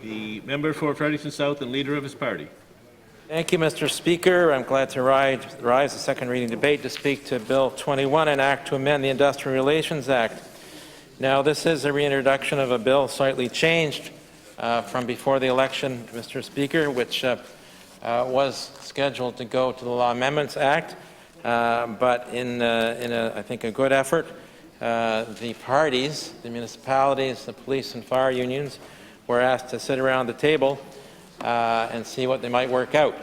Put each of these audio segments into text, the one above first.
The member for Fredericton South and leader of his party. Thank you, Mr. Speaker. I'm glad to rise the second reading debate to speak to Bill 21, an act to amend the Industrial Relations Act. Now, this is a reintroduction of a bill slightly changed from before the election, Mr. Speaker, which was scheduled to go to the Law Amendments Act, but in I think, a good effort, the parties, the municipalities, the police and fire unions, were asked to sit around the table and see what they might work out.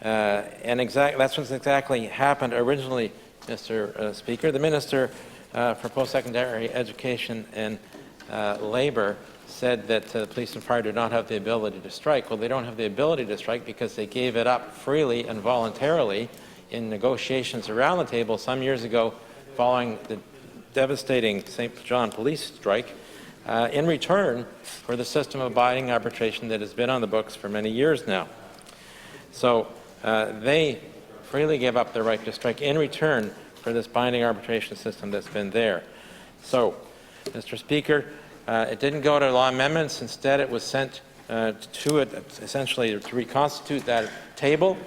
And that's what exactly happened originally, Mr. Speaker. The Minister for Post-Secondary Education and Labour said that the police and fire do not have the ability to strike. Well, they don't have the ability to strike because they gave it up freely and voluntarily in negotiations around the table some years ago following the devastating St. John police strike, in return for the system of binding arbitration that has been on the books for many years now. So they freely gave up their right to strike in return for this binding arbitration system that's been there. So, Mr. Speaker, it didn't go to law amendments. Instead, it was sent to it essentially to reconstitute that table,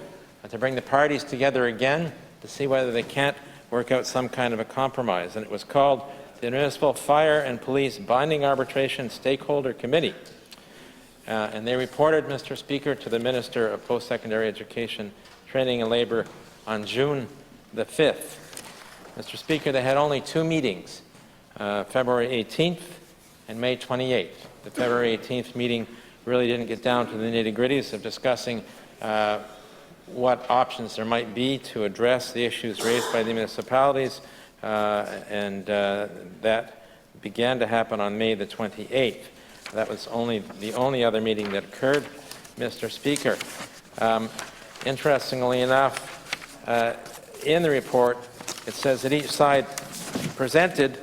to bring the parties together again to see whether they can't work out some kind of a compromise. And it was called the Municipal Fire and Police Binding Arbitration Stakeholder Committee. And they reported, Mr. Speaker, to the Minister of Post-Secondary Education, Training and Labour on June the 5th. Mr. Speaker, they had only two meetings, February 18th and May 28th. The February 18th meeting really didn't get down to the nitty-gritties of discussing what options there might be to address the issues raised by the municipalities, and that began to happen on May the 28th. That was the only other meeting that occurred, Mr. Speaker. Interestingly enough, in the report, it says that each side presented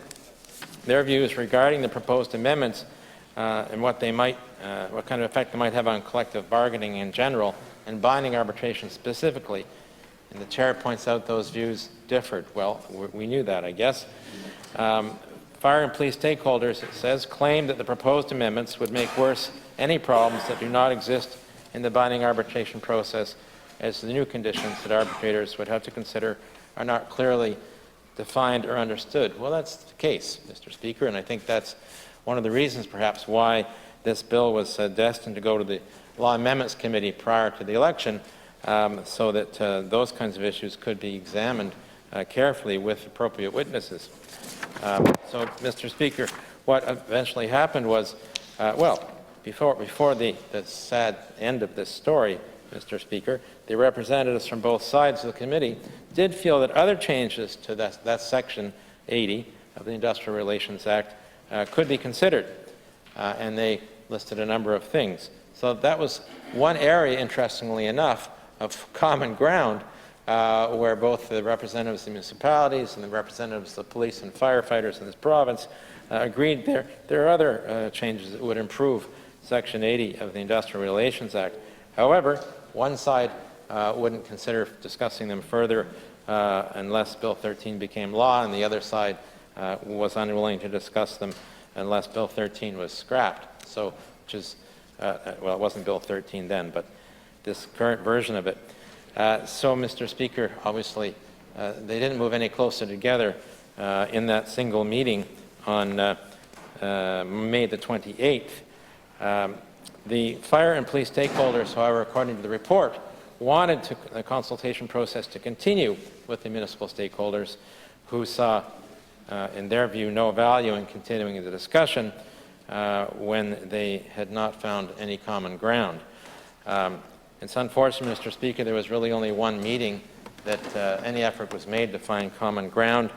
their views regarding the proposed amendments and what kind of effect they might have on collective bargaining in general and binding arbitration specifically. And the chair points out those views differed. Well, we knew that, I guess. Fire and police stakeholders, it says, claimed that the proposed amendments would make worse any problems that do not exist in the binding arbitration process, as the new conditions that arbitrators would have to consider are not clearly defined or understood. Well, that's the case, Mr. Speaker, and I think that's one of the reasons perhaps why this bill was destined to go to the Law Amendments Committee prior to the election, so that those kinds of issues could be examined carefully with appropriate witnesses. So, Mr. Speaker, what eventually happened was, well, before the sad end of this story, Mr. Speaker, the representatives from both sides of the committee did feel that other changes to that Section 80 of the Industrial Relations Act could be considered, and they listed a number of things. So that was one area, interestingly enough, of common ground where both the representatives of the municipalities and the representatives of the police and firefighters in this province agreed there are other changes that would improve Section 80 of the Industrial Relations Act. However, one side wouldn't consider discussing them further unless Bill 13 became law, and the other side was unwilling to discuss them unless Bill 13 was scrapped. So, which is, well, it wasn't Bill 13 then, but this current version of it. So, Mr. Speaker, obviously, they didn't move any closer together in that single meeting on May the 28th. The fire and police stakeholders, however, according to the report, wanted the consultation process to continue with the municipal stakeholders, who saw, in their view, no value in continuing the discussion when they had not found any common ground. It's unfortunate, Mr. Speaker, there was really only one meeting that any effort was made to find common ground.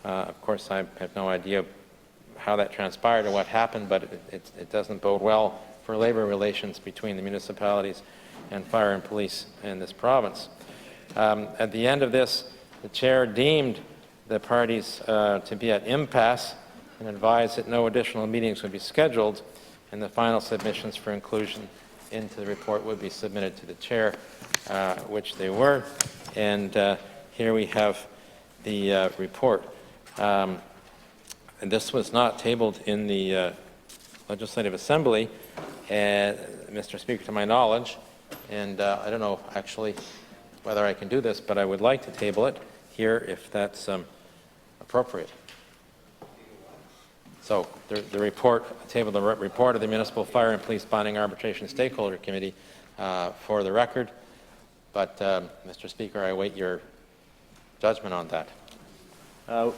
Of course, I have no idea how that transpired or what happened, but it doesn't bode well for labor relations between the municipalities and fire and police in this province. At the end of this, the chair deemed the parties to be at impasse and advised that no additional meetings would be scheduled, and the final submissions for inclusion into the report would be submitted to the chair, which they were. And here we have the report. And this was not tabled in the Legislative Assembly Mr. Speaker, to my knowledge, and I don't know actually whether I can do this, but I would like to table it here if that's appropriate. So the report, table the report of the Municipal Fire and Police Bonding Arbitration Stakeholder Committee for the record. But, Mr. Speaker, I await your judgment on that.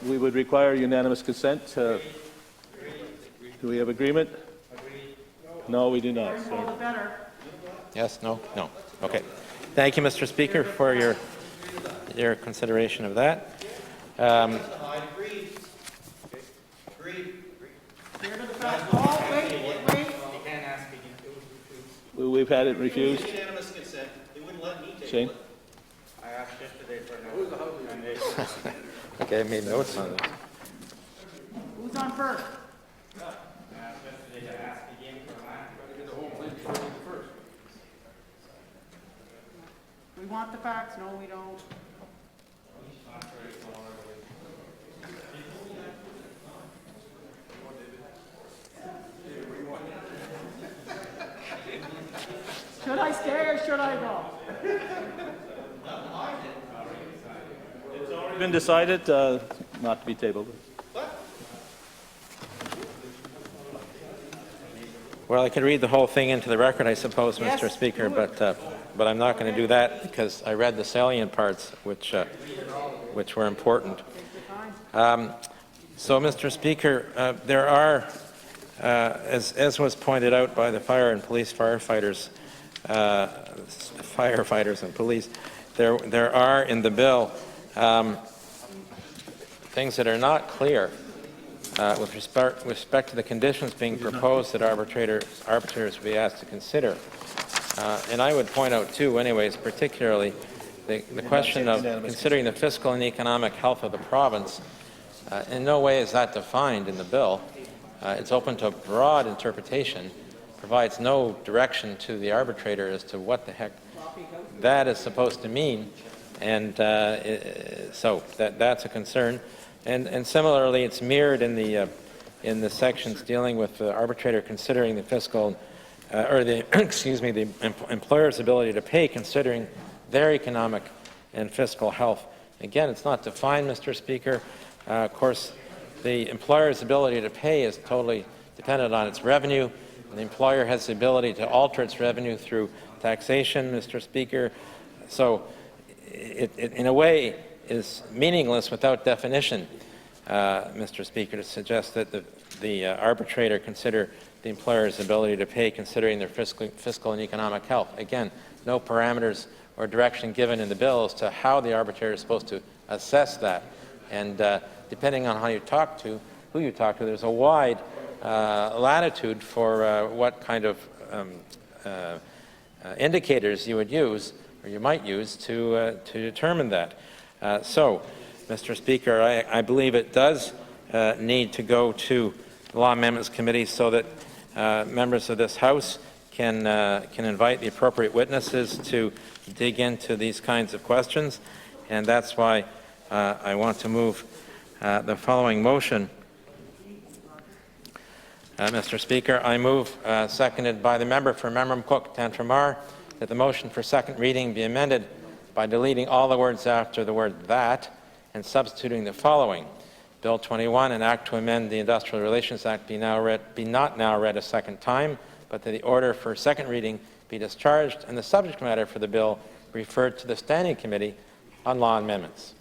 We would require unanimous consent. Do we have agreement? No, we do not, sir. Yes, no? No. Okay. Thank you, Mr. Speaker, for your consideration of that. We've had it refused. Unanimous consent. They wouldn't let me take Shane? it. I asked yesterday for another. Okay, I made notes on this. Who's on first? We want the facts. No, we don't. Should I stay or should I go? It's already been decided not to be tabled. Well, I could read the whole thing into the record, I suppose, Yes, Mr. Speaker, do it. but I'm not going to do that because I read the salient parts, which were important. So, Mr. Speaker, there are, as was pointed out by the fire and police firefighters and police, there are in the bill things that are not clear with respect to the conditions being proposed that arbitrators will be asked to consider. And I would point out too, anyways, particularly the question of considering the fiscal and economic health of the province. In no way is that defined in the bill. It's open to broad interpretation, provides no direction to the arbitrator as to what the heck that is supposed to mean, and so that's a concern. And similarly, it's mirrored in the sections dealing with the arbitrator considering the fiscal, or the excuse me, the employer's ability to pay, considering their economic and fiscal health. Again, it's not defined, Mr. Speaker. Of course, the employer's ability to pay is totally dependent on its revenue. The employer has the ability to alter its revenue through taxation, Mr. Speaker. So it in a way, is meaningless without definition, Mr. Speaker, to suggest that the arbitrator consider the employer's ability to pay considering their fiscal and economic health. Again, no parameters or direction given in the bill as to how the arbitrator is supposed to assess that. And depending on who you talk to, there's a wide latitude for what kind of indicators you would use, or you might use, to determine that. So, Mr. Speaker, I believe it does need to go to the Law Amendments Committee so that members of this House can invite the appropriate witnesses to dig into these kinds of questions, and that's why I want to move the following motion. Mr. Speaker, I move, seconded by the member for Memramcook Tantramar, that the motion for second reading be amended by deleting all the words after the word "that" and substituting the following: Bill 21, an act to amend the Industrial Relations Act, be not now read a second time, but that the order for second reading be discharged and the subject matter for the bill referred to the Standing Committee on Law Amendments.